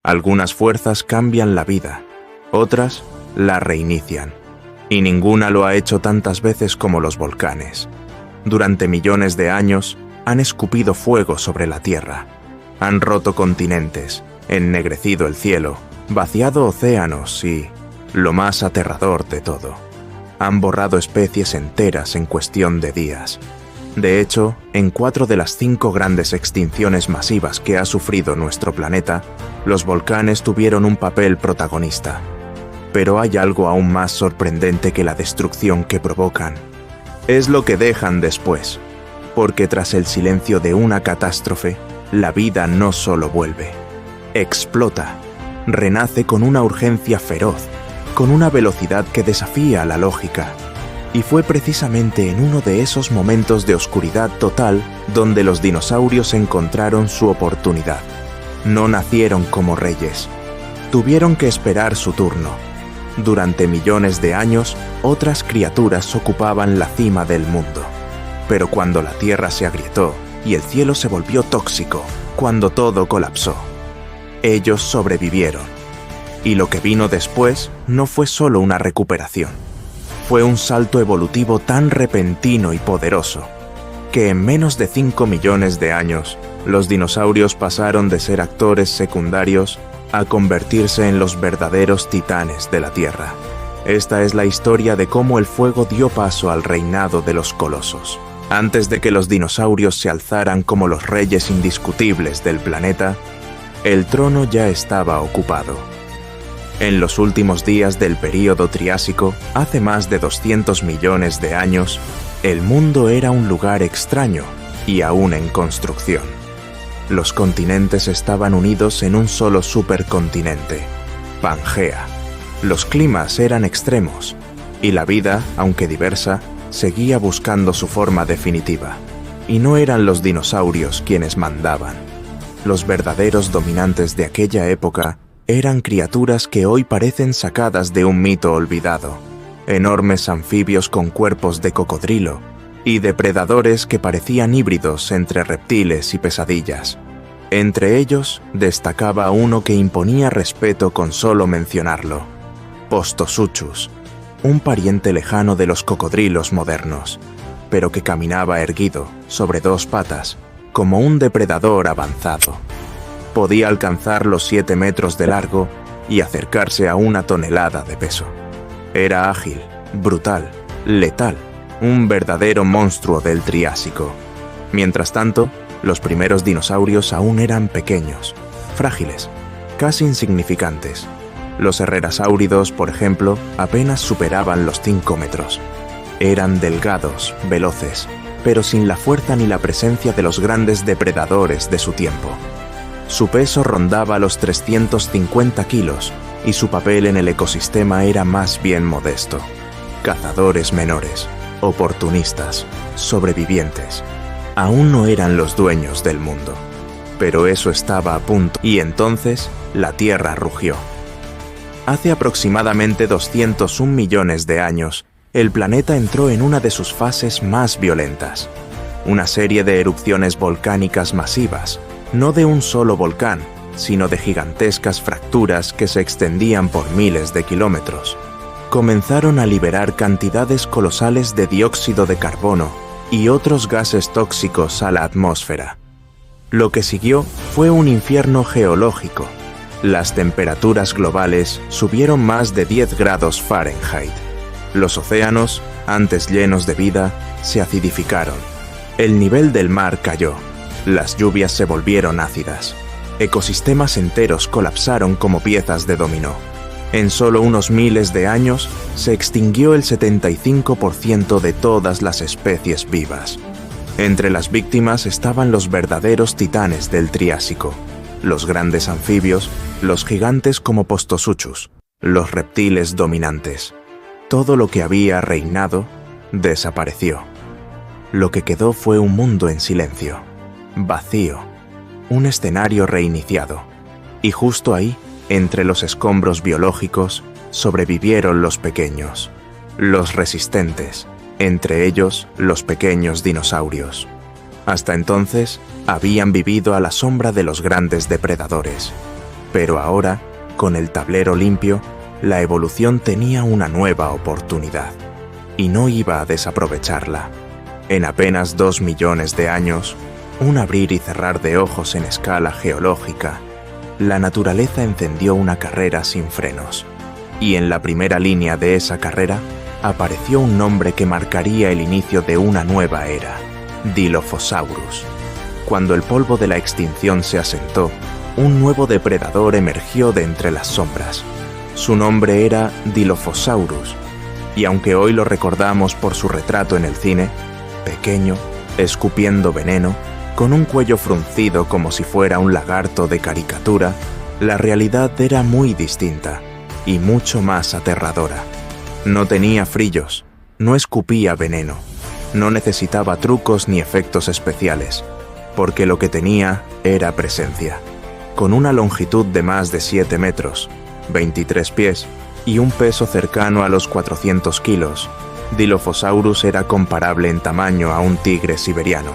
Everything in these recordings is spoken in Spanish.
Algunas fuerzas cambian la vida, otras la reinician, y ninguna lo ha hecho tantas veces como los volcanes. Durante millones de años han escupido fuego sobre la Tierra, han roto continentes, ennegrecido el cielo, vaciado océanos y, lo más aterrador de todo, han borrado especies enteras en cuestión de días. De hecho, en 4 de las 5 grandes extinciones masivas que ha sufrido nuestro planeta, los volcanes tuvieron un papel protagonista. Pero hay algo aún más sorprendente que la destrucción que provocan. Es lo que dejan después, porque tras el silencio de una catástrofe, la vida no solo vuelve, explota, renace con una urgencia feroz, con una velocidad que desafía la lógica. Y fue precisamente en uno de esos momentos de oscuridad total donde los dinosaurios encontraron su oportunidad. No nacieron como reyes. Tuvieron que esperar su turno. Durante millones de años, otras criaturas ocupaban la cima del mundo. Pero cuando la Tierra se agrietó y el cielo se volvió tóxico, cuando todo colapsó, ellos sobrevivieron. Y lo que vino después no fue solo una recuperación. Fue un salto evolutivo tan repentino y poderoso, que en menos de 5 millones de años, los dinosaurios pasaron de ser actores secundarios a convertirse en los verdaderos titanes de la Tierra. Esta es la historia de cómo el fuego dio paso al reinado de los colosos. Antes de que los dinosaurios se alzaran como los reyes indiscutibles del planeta, el trono ya estaba ocupado. En los últimos días del período Triásico, hace más de 200 millones de años, el mundo era un lugar extraño y aún en construcción. Los continentes estaban unidos en un solo supercontinente, Pangea. Los climas eran extremos y la vida, aunque diversa, seguía buscando su forma definitiva. Y no eran los dinosaurios quienes mandaban. Los verdaderos dominantes de aquella época eran criaturas que hoy parecen sacadas de un mito olvidado, enormes anfibios con cuerpos de cocodrilo y depredadores que parecían híbridos entre reptiles y pesadillas. Entre ellos destacaba uno que imponía respeto con solo mencionarlo: Postosuchus, un pariente lejano de los cocodrilos modernos, pero que caminaba erguido, sobre 2 patas, como un depredador avanzado. Podía alcanzar los 7 metros de largo y acercarse a 1 tonelada de peso. Era ágil, brutal, letal, un verdadero monstruo del Triásico. Mientras tanto, los primeros dinosaurios aún eran pequeños, frágiles, casi insignificantes. Los herrerasáuridos, por ejemplo, apenas superaban los 5 metros. Eran delgados, veloces, pero sin la fuerza ni la presencia de los grandes depredadores de su tiempo. Su peso rondaba los 350 kilos y su papel en el ecosistema era más bien modesto. Cazadores menores, oportunistas, sobrevivientes. Aún no eran los dueños del mundo, pero eso estaba a punto, y entonces la Tierra rugió. Hace aproximadamente 201 millones de años, el planeta entró en una de sus fases más violentas. Una serie de erupciones volcánicas masivas, no de un solo volcán, sino de gigantescas fracturas que se extendían por miles de kilómetros, comenzaron a liberar cantidades colosales de dióxido de carbono y otros gases tóxicos a la atmósfera. Lo que siguió fue un infierno geológico. Las temperaturas globales subieron más de 10 grados Fahrenheit. Los océanos, antes llenos de vida, se acidificaron. El nivel del mar cayó. Las lluvias se volvieron ácidas. Ecosistemas enteros colapsaron como piezas de dominó. En solo unos miles de años, se extinguió el 75% de todas las especies vivas. Entre las víctimas estaban los verdaderos titanes del Triásico, los grandes anfibios, los gigantes como Postosuchus, los reptiles dominantes. Todo lo que había reinado desapareció. Lo que quedó fue un mundo en silencio, vacío, un escenario reiniciado. Y justo ahí, entre los escombros biológicos, sobrevivieron los pequeños, los resistentes, entre ellos los pequeños dinosaurios. Hasta entonces, habían vivido a la sombra de los grandes depredadores. Pero ahora, con el tablero limpio, la evolución tenía una nueva oportunidad, y no iba a desaprovecharla. En apenas 2 millones de años, un abrir y cerrar de ojos en escala geológica, la naturaleza encendió una carrera sin frenos, y en la primera línea de esa carrera apareció un nombre que marcaría el inicio de una nueva era: Dilophosaurus. Cuando el polvo de la extinción se asentó, un nuevo depredador emergió de entre las sombras. Su nombre era Dilophosaurus, y aunque hoy lo recordamos por su retrato en el cine, pequeño, escupiendo veneno, con un cuello fruncido como si fuera un lagarto de caricatura, la realidad era muy distinta y mucho más aterradora. No tenía frillos, no escupía veneno, no necesitaba trucos ni efectos especiales, porque lo que tenía era presencia. Con una longitud de más de 7 metros, 23 pies y un peso cercano a los 400 kilos, Dilophosaurus era comparable en tamaño a un tigre siberiano,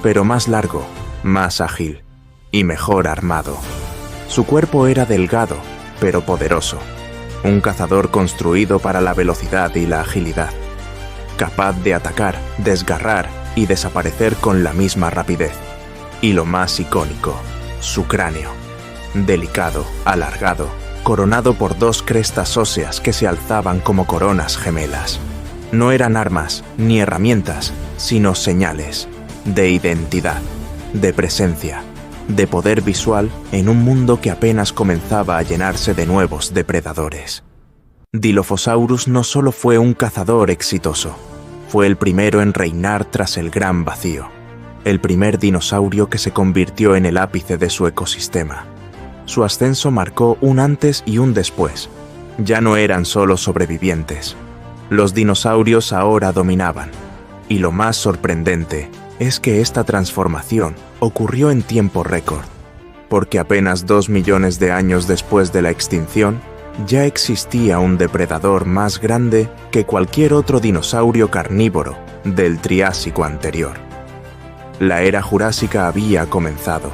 pero más largo, más ágil y mejor armado. Su cuerpo era delgado, pero poderoso, un cazador construido para la velocidad y la agilidad, capaz de atacar, desgarrar y desaparecer con la misma rapidez. Y lo más icónico, su cráneo, delicado, alargado, coronado por 2 crestas óseas que se alzaban como coronas gemelas. No eran armas ni herramientas, sino señales de identidad, de presencia, de poder visual en un mundo que apenas comenzaba a llenarse de nuevos depredadores. Dilophosaurus no solo fue un cazador exitoso, fue el primero en reinar tras el gran vacío, el primer dinosaurio que se convirtió en el ápice de su ecosistema. Su ascenso marcó un antes y un después. Ya no eran solo sobrevivientes. Los dinosaurios ahora dominaban. Y lo más sorprendente es que esta transformación ocurrió en tiempo récord, porque apenas 2 millones de años después de la extinción, ya existía un depredador más grande que cualquier otro dinosaurio carnívoro del Triásico anterior. La era jurásica había comenzado,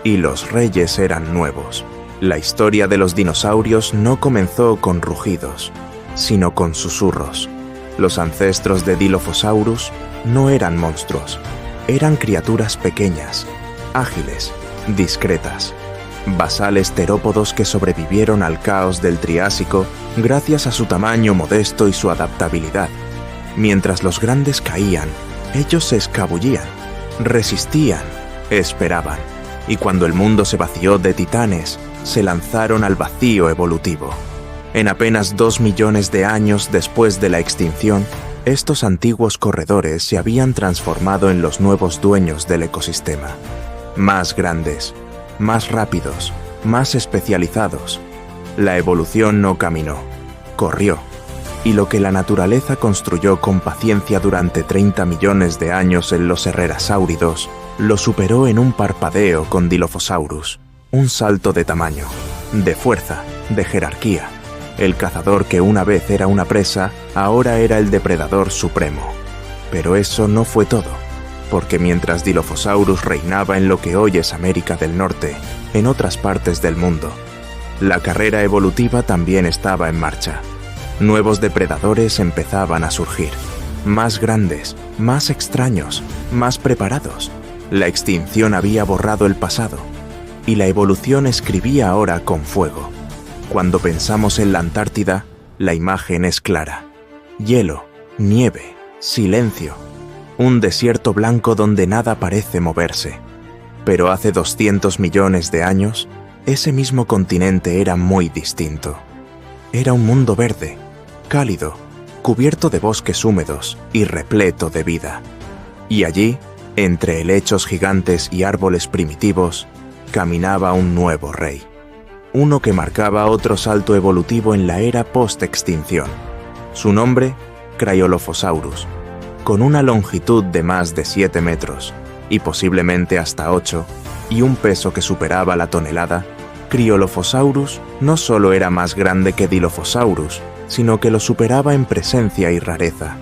y los reyes eran nuevos. La historia de los dinosaurios no comenzó con rugidos, sino con susurros. Los ancestros de Dilophosaurus no eran monstruos, eran criaturas pequeñas, ágiles, discretas, basales terópodos que sobrevivieron al caos del Triásico gracias a su tamaño modesto y su adaptabilidad. Mientras los grandes caían, ellos se escabullían, resistían, esperaban, y cuando el mundo se vació de titanes, se lanzaron al vacío evolutivo. En apenas 2 millones de años después de la extinción, estos antiguos corredores se habían transformado en los nuevos dueños del ecosistema. Más grandes, más rápidos, más especializados. La evolución no caminó, corrió. Y lo que la naturaleza construyó con paciencia durante 30 millones de años en los herrerasáuridos, lo superó en un parpadeo con Dilophosaurus. Un salto de tamaño, de fuerza, de jerarquía. El cazador que una vez era una presa, ahora era el depredador supremo. Pero eso no fue todo, porque mientras Dilophosaurus reinaba en lo que hoy es América del Norte, en otras partes del mundo, la carrera evolutiva también estaba en marcha. Nuevos depredadores empezaban a surgir, más grandes, más extraños, más preparados. La extinción había borrado el pasado, y la evolución escribía ahora con fuego. Cuando pensamos en la Antártida, la imagen es clara. Hielo, nieve, silencio. Un desierto blanco donde nada parece moverse. Pero hace 200 millones de años, ese mismo continente era muy distinto. Era un mundo verde, cálido, cubierto de bosques húmedos y repleto de vida. Y allí, entre helechos gigantes y árboles primitivos, caminaba un nuevo rey. Uno que marcaba otro salto evolutivo en la era post-extinción. Su nombre, Cryolophosaurus. Con una longitud de más de 7 metros, y posiblemente hasta 8, y un peso que superaba la tonelada, Cryolophosaurus no solo era más grande que Dilophosaurus, sino que lo superaba en presencia y rareza.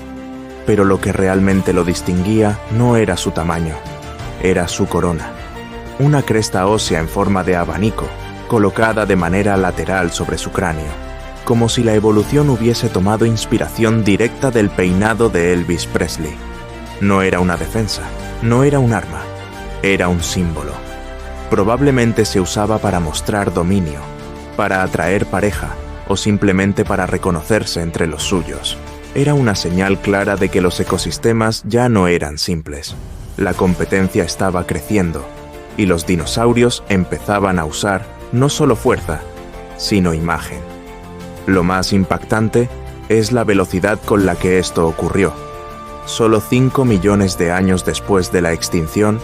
Pero lo que realmente lo distinguía no era su tamaño, era su corona. Una cresta ósea en forma de abanico, colocada de manera lateral sobre su cráneo, como si la evolución hubiese tomado inspiración directa del peinado de Elvis Presley. No era una defensa, no era un arma, era un símbolo. Probablemente se usaba para mostrar dominio, para atraer pareja o simplemente para reconocerse entre los suyos. Era una señal clara de que los ecosistemas ya no eran simples. La competencia estaba creciendo y los dinosaurios empezaban a usar no solo fuerza, sino imagen. Lo más impactante es la velocidad con la que esto ocurrió. Solo 5 millones de años después de la extinción,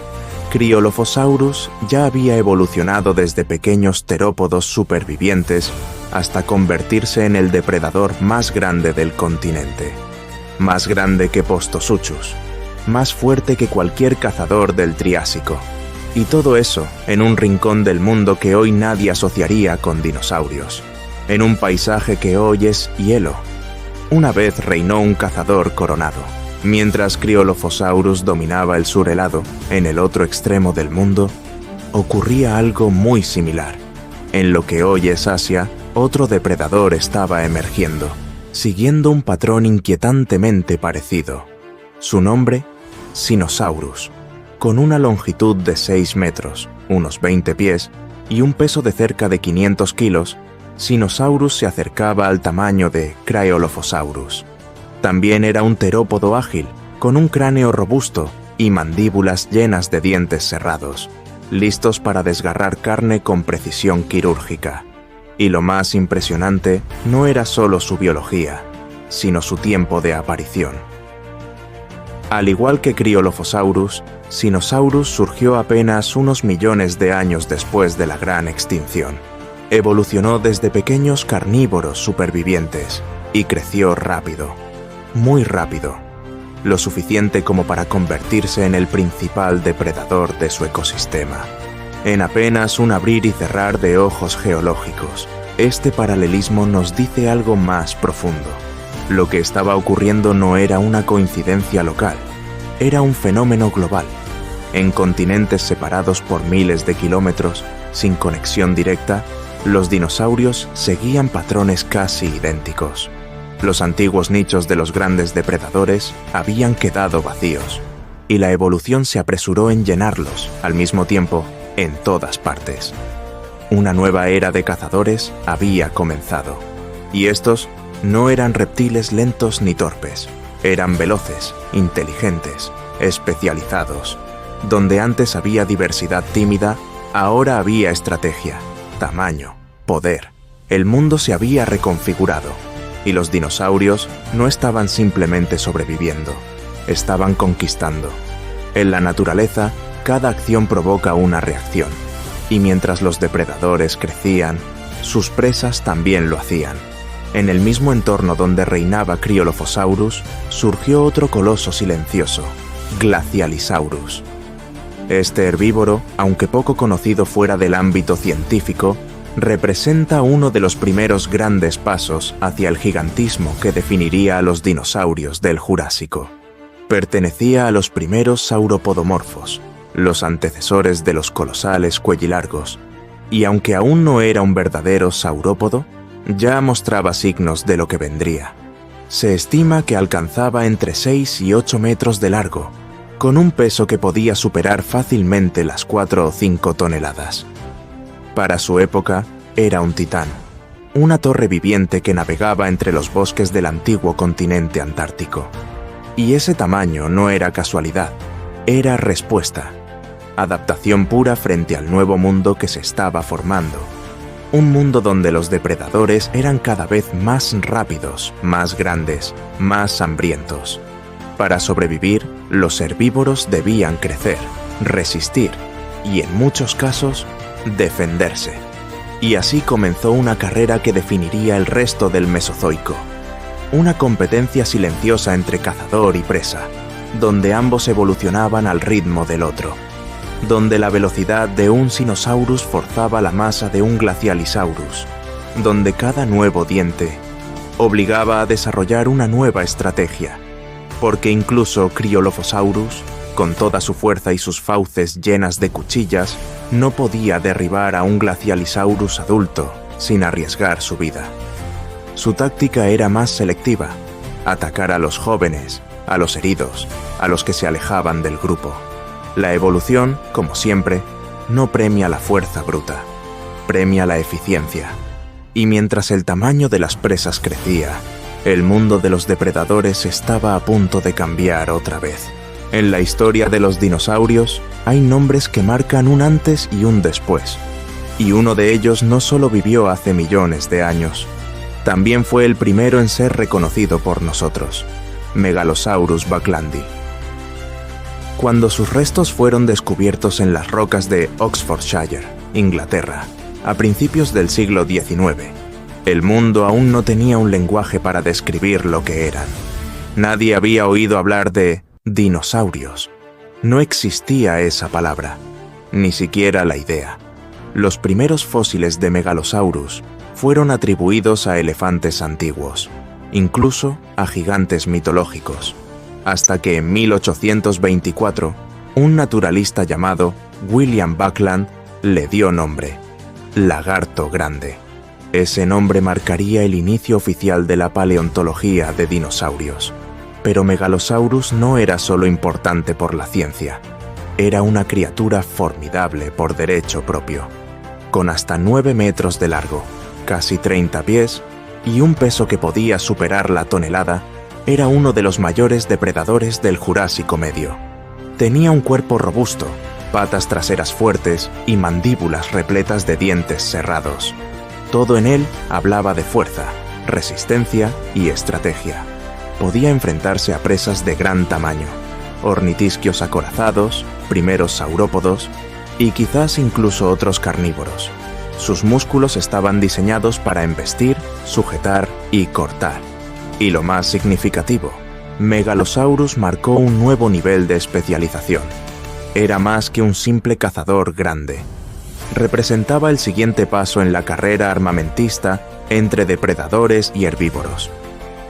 Cryolophosaurus ya había evolucionado desde pequeños terópodos supervivientes hasta convertirse en el depredador más grande del continente. Más grande que Postosuchus, más fuerte que cualquier cazador del Triásico. Y todo eso en un rincón del mundo que hoy nadie asociaría con dinosaurios. En un paisaje que hoy es hielo. Una vez reinó un cazador coronado. Mientras Cryolophosaurus dominaba el sur helado, en el otro extremo del mundo, ocurría algo muy similar. En lo que hoy es Asia, otro depredador estaba emergiendo, siguiendo un patrón inquietantemente parecido. Su nombre, Sinosaurus, con una longitud de 6 metros, unos 20 pies, y un peso de cerca de 500 kilos, Sinosaurus se acercaba al tamaño de Cryolophosaurus. También era un terópodo ágil, con un cráneo robusto y mandíbulas llenas de dientes cerrados, listos para desgarrar carne con precisión quirúrgica. Y lo más impresionante no era solo su biología, sino su tiempo de aparición. Al igual que Cryolophosaurus, Sinosaurus surgió apenas unos millones de años después de la gran extinción. Evolucionó desde pequeños carnívoros supervivientes y creció rápido. Muy rápido, lo suficiente como para convertirse en el principal depredador de su ecosistema. En apenas un abrir y cerrar de ojos geológicos, este paralelismo nos dice algo más profundo. Lo que estaba ocurriendo no era una coincidencia local, era un fenómeno global. En continentes separados por miles de kilómetros, sin conexión directa, los dinosaurios seguían patrones casi idénticos. Los antiguos nichos de los grandes depredadores habían quedado vacíos, y la evolución se apresuró en llenarlos, al mismo tiempo, en todas partes. Una nueva era de cazadores había comenzado, y estos no eran reptiles lentos ni torpes, eran veloces, inteligentes, especializados. Donde antes había diversidad tímida, ahora había estrategia, tamaño, poder. El mundo se había reconfigurado. Y los dinosaurios no estaban simplemente sobreviviendo, estaban conquistando. En la naturaleza, cada acción provoca una reacción, y mientras los depredadores crecían, sus presas también lo hacían. En el mismo entorno donde reinaba Cryolophosaurus, surgió otro coloso silencioso, Glacialisaurus. Este herbívoro, aunque poco conocido fuera del ámbito científico, representa uno de los primeros grandes pasos hacia el gigantismo que definiría a los dinosaurios del Jurásico. Pertenecía a los primeros sauropodomorfos, los antecesores de los colosales cuellilargos, y aunque aún no era un verdadero saurópodo, ya mostraba signos de lo que vendría. Se estima que alcanzaba entre 6 y 8 metros de largo, con un peso que podía superar fácilmente las 4 o 5 toneladas. Para su época, era un titán, una torre viviente que navegaba entre los bosques del antiguo continente antártico. Y ese tamaño no era casualidad, era respuesta, adaptación pura frente al nuevo mundo que se estaba formando. Un mundo donde los depredadores eran cada vez más rápidos, más grandes, más hambrientos. Para sobrevivir, los herbívoros debían crecer, resistir y, en muchos casos, defenderse. Y así comenzó una carrera que definiría el resto del Mesozoico. Una competencia silenciosa entre cazador y presa, donde ambos evolucionaban al ritmo del otro. Donde la velocidad de un Sinosaurus forzaba la masa de un Glacialisaurus. Donde cada nuevo diente obligaba a desarrollar una nueva estrategia. Porque incluso Cryolophosaurus con toda su fuerza y sus fauces llenas de cuchillas, no podía derribar a un Glacialisaurus adulto sin arriesgar su vida. Su táctica era más selectiva: atacar a los jóvenes, a los heridos, a los que se alejaban del grupo. La evolución, como siempre, no premia la fuerza bruta, premia la eficiencia. Y mientras el tamaño de las presas crecía, el mundo de los depredadores estaba a punto de cambiar otra vez. En la historia de los dinosaurios hay nombres que marcan un antes y un después. Y uno de ellos no solo vivió hace millones de años, también fue el primero en ser reconocido por nosotros: Megalosaurus bucklandii. Cuando sus restos fueron descubiertos en las rocas de Oxfordshire, Inglaterra, a principios del siglo XIX, el mundo aún no tenía un lenguaje para describir lo que eran. Nadie había oído hablar de dinosaurios. No existía esa palabra, ni siquiera la idea. Los primeros fósiles de Megalosaurus fueron atribuidos a elefantes antiguos, incluso a gigantes mitológicos, hasta que en 1824 un naturalista llamado William Buckland le dio nombre: lagarto grande. Ese nombre marcaría el inicio oficial de la paleontología de dinosaurios. Pero Megalosaurus no era solo importante por la ciencia, era una criatura formidable por derecho propio. Con hasta 9 metros de largo, casi 30 pies, y un peso que podía superar la tonelada, era uno de los mayores depredadores del Jurásico Medio. Tenía un cuerpo robusto, patas traseras fuertes y mandíbulas repletas de dientes cerrados. Todo en él hablaba de fuerza, resistencia y estrategia. Podía enfrentarse a presas de gran tamaño, ornitisquios acorazados, primeros saurópodos y quizás incluso otros carnívoros. Sus músculos estaban diseñados para embestir, sujetar y cortar. Y lo más significativo, Megalosaurus marcó un nuevo nivel de especialización. Era más que un simple cazador grande. Representaba el siguiente paso en la carrera armamentista entre depredadores y herbívoros.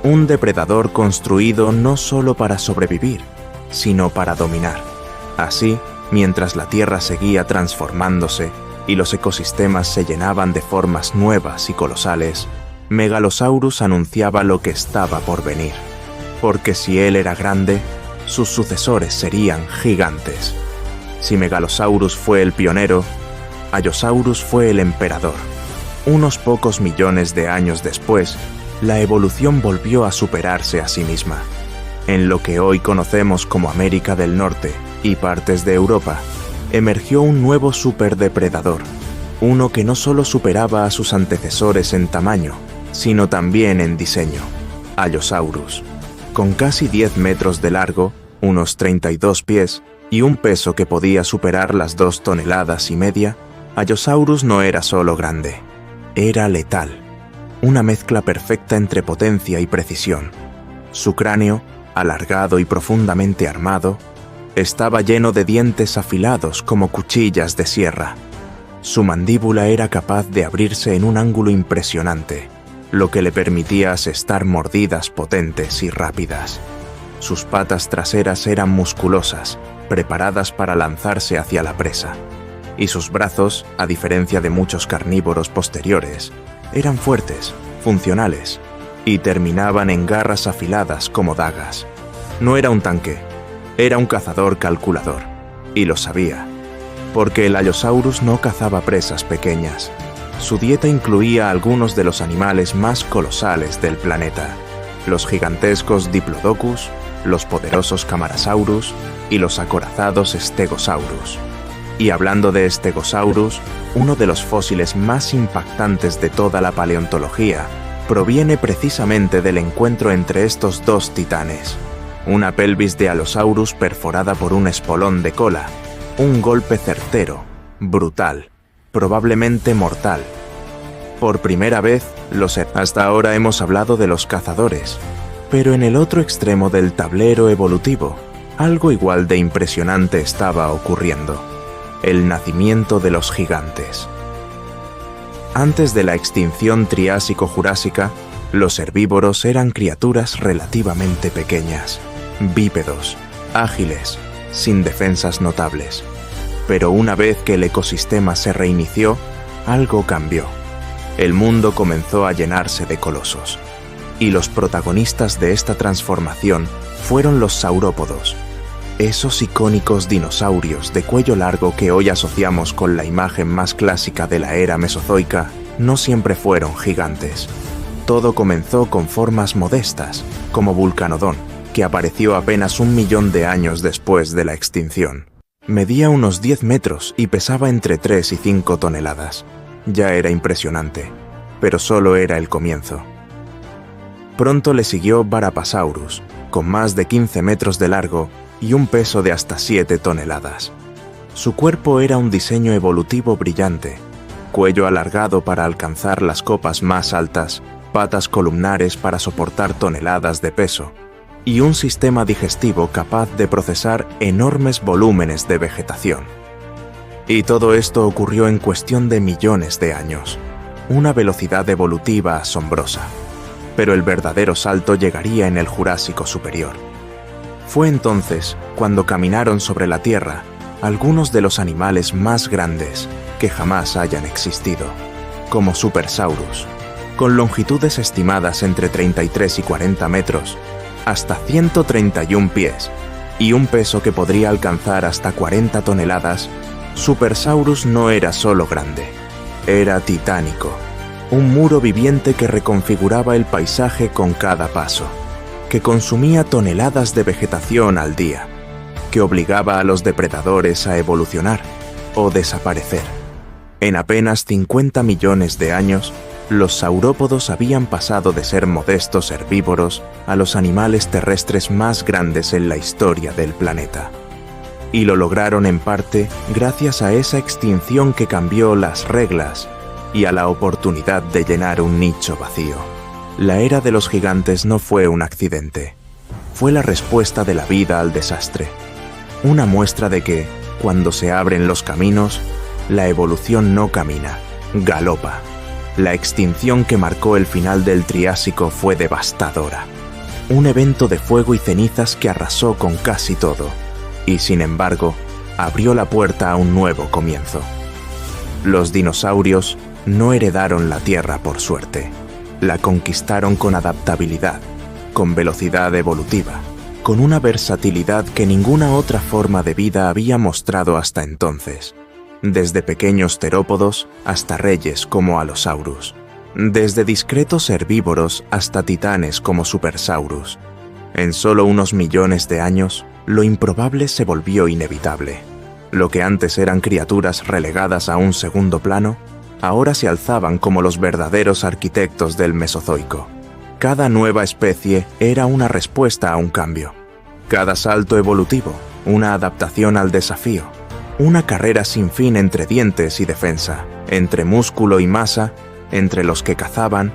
Un depredador construido no solo para sobrevivir, sino para dominar. Así, mientras la Tierra seguía transformándose y los ecosistemas se llenaban de formas nuevas y colosales, Megalosaurus anunciaba lo que estaba por venir. Porque si él era grande, sus sucesores serían gigantes. Si Megalosaurus fue el pionero, Allosaurus fue el emperador. Unos pocos millones de años después, la evolución volvió a superarse a sí misma. En lo que hoy conocemos como América del Norte y partes de Europa, emergió un nuevo superdepredador, uno que no solo superaba a sus antecesores en tamaño, sino también en diseño: Allosaurus. Con casi 10 metros de largo, unos 32 pies, y un peso que podía superar las 2,5 toneladas, Allosaurus no era solo grande, era letal. Una mezcla perfecta entre potencia y precisión. Su cráneo, alargado y profundamente armado, estaba lleno de dientes afilados como cuchillas de sierra. Su mandíbula era capaz de abrirse en un ángulo impresionante, lo que le permitía asestar mordidas potentes y rápidas. Sus patas traseras eran musculosas, preparadas para lanzarse hacia la presa. Y sus brazos, a diferencia de muchos carnívoros posteriores, eran fuertes, funcionales, y terminaban en garras afiladas como dagas. No era un tanque, era un cazador calculador, y lo sabía, porque el Allosaurus no cazaba presas pequeñas. Su dieta incluía algunos de los animales más colosales del planeta: los gigantescos Diplodocus, los poderosos Camarasaurus y los acorazados Stegosaurus. Y hablando de Stegosaurus, uno de los fósiles más impactantes de toda la paleontología proviene precisamente del encuentro entre estos dos titanes. Una pelvis de Allosaurus perforada por un espolón de cola, un golpe certero, brutal, probablemente mortal. Por primera vez, hasta ahora hemos hablado de los cazadores, pero en el otro extremo del tablero evolutivo, algo igual de impresionante estaba ocurriendo: el nacimiento de los gigantes. Antes de la extinción Triásico-Jurásica, los herbívoros eran criaturas relativamente pequeñas, bípedos, ágiles, sin defensas notables. Pero una vez que el ecosistema se reinició, algo cambió. El mundo comenzó a llenarse de colosos. Y los protagonistas de esta transformación fueron los saurópodos, esos icónicos dinosaurios de cuello largo que hoy asociamos con la imagen más clásica de la era mesozoica. No siempre fueron gigantes. Todo comenzó con formas modestas, como Vulcanodon, que apareció apenas 1 millón de años después de la extinción. Medía unos 10 metros y pesaba entre 3 y 5 toneladas. Ya era impresionante, pero solo era el comienzo. Pronto le siguió Barapasaurus, con más de 15 metros de largo y un peso de hasta 7 toneladas. Su cuerpo era un diseño evolutivo brillante, cuello alargado para alcanzar las copas más altas, patas columnares para soportar toneladas de peso, y un sistema digestivo capaz de procesar enormes volúmenes de vegetación. Y todo esto ocurrió en cuestión de millones de años, una velocidad evolutiva asombrosa. Pero el verdadero salto llegaría en el Jurásico superior. Fue entonces cuando caminaron sobre la Tierra algunos de los animales más grandes que jamás hayan existido, como Supersaurus, con longitudes estimadas entre 33 y 40 metros, hasta 131 pies, y un peso que podría alcanzar hasta 40 toneladas, Supersaurus no era solo grande, era titánico. Un muro viviente que reconfiguraba el paisaje con cada paso, que consumía toneladas de vegetación al día, que obligaba a los depredadores a evolucionar o desaparecer. En apenas 50 millones de años, los saurópodos habían pasado de ser modestos herbívoros a los animales terrestres más grandes en la historia del planeta. Y lo lograron en parte gracias a esa extinción que cambió las reglas y a la oportunidad de llenar un nicho vacío. La era de los gigantes no fue un accidente. Fue la respuesta de la vida al desastre. Una muestra de que, cuando se abren los caminos, la evolución no camina, galopa. La extinción que marcó el final del Triásico fue devastadora. Un evento de fuego y cenizas que arrasó con casi todo, y sin embargo, abrió la puerta a un nuevo comienzo. Los dinosaurios no heredaron la Tierra por suerte. La conquistaron con adaptabilidad, con velocidad evolutiva, con una versatilidad que ninguna otra forma de vida había mostrado hasta entonces. Desde pequeños terópodos hasta reyes como Allosaurus. Desde discretos herbívoros hasta titanes como Supersaurus. En solo unos millones de años, lo improbable se volvió inevitable. Lo que antes eran criaturas relegadas a un segundo plano, ahora se alzaban como los verdaderos arquitectos del Mesozoico. Cada nueva especie era una respuesta a un cambio. Cada salto evolutivo, una adaptación al desafío. Una carrera sin fin entre dientes y defensa, entre músculo y masa, entre los que cazaban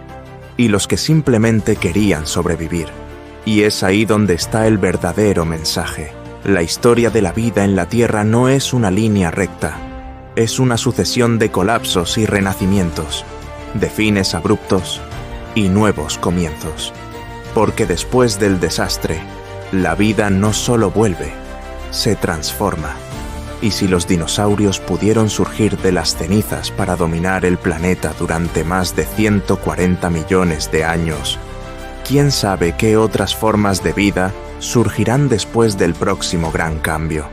y los que simplemente querían sobrevivir. Y es ahí donde está el verdadero mensaje. La historia de la vida en la Tierra no es una línea recta. Es una sucesión de colapsos y renacimientos, de fines abruptos y nuevos comienzos. Porque después del desastre, la vida no solo vuelve, se transforma. Y si los dinosaurios pudieron surgir de las cenizas para dominar el planeta durante más de 140 millones de años, ¿quién sabe qué otras formas de vida surgirán después del próximo gran cambio?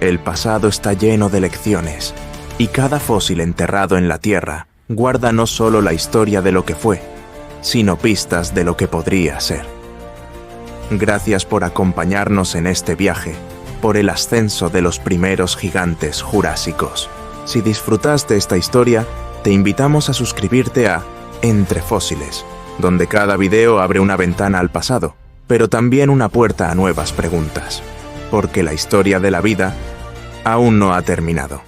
El pasado está lleno de lecciones, y cada fósil enterrado en la Tierra guarda no solo la historia de lo que fue, sino pistas de lo que podría ser. Gracias por acompañarnos en este viaje, por el ascenso de los primeros gigantes jurásicos. Si disfrutaste esta historia, te invitamos a suscribirte a Entre Fósiles, donde cada video abre una ventana al pasado, pero también una puerta a nuevas preguntas, porque la historia de la vida aún no ha terminado.